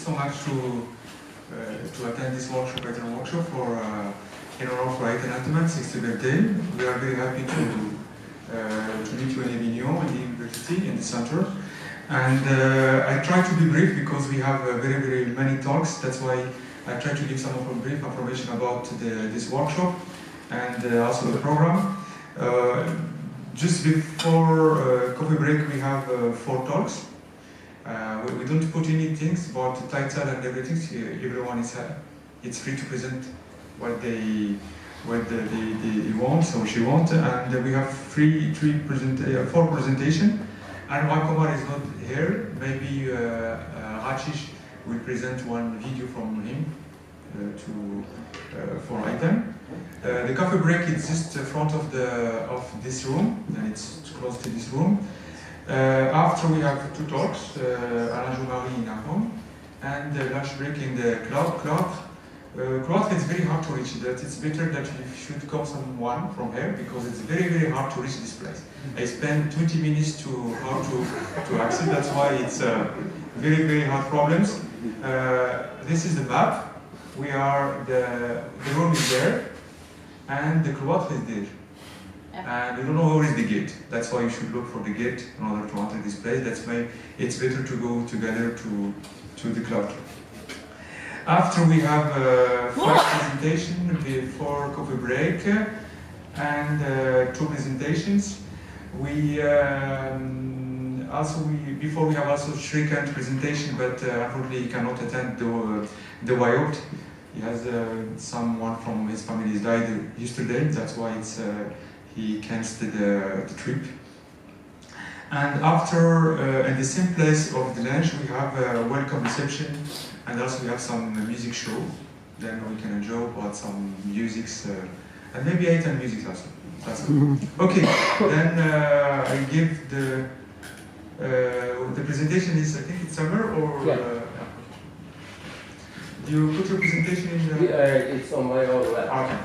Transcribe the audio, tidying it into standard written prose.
so much to attend this workshop, Eitan workshop for in honor for Eitan Altman 60th birthday. We are very happy to meet you in Avignon, in the university, in the center. And I try to be brief because we have very many talks. That's why I try to give some brief information about this workshop and also the program. Just before coffee break, we have 4 talks. We don't put any things about the title and everything. So everyone is it's free to present what they want or she wants. And we have 4 presentations. And Kumar is not here. Maybe Rachid will present one video from him for Eitan. The coffee break is just in front of this room, and it's close to this room. After we have 2 talks, Alain Joumari in Arnhem, and the lunch break in the Cloître. Cloître is very hard to reach. That it's better that you should come someone from here because it's very hard to reach this place. I spent 20 minutes to access. That's why it's very hard problems. This is the map. We are the room is there, and the Cloître is there. And you don't know where is the gate. That's why you should look for the gate in order to enter this place. That's why it's better to go together to the Cloître. After we have 5 presentations before coffee break and 2 presentations. Before we have also Shrikant presentation, but unfortunately he cannot attend the WiOpt. He has someone from his family died yesterday. That's why he cancelled the trip. And after, in the same place of the lunch, we have a welcome reception, and also we have some music show. Then we can enjoy about some musics, and maybe Eitan music also. That's good. Okay, then I give the presentation is, I think it's summer or? Yeah. Do you put your presentation in the? It's on my own web. Okay.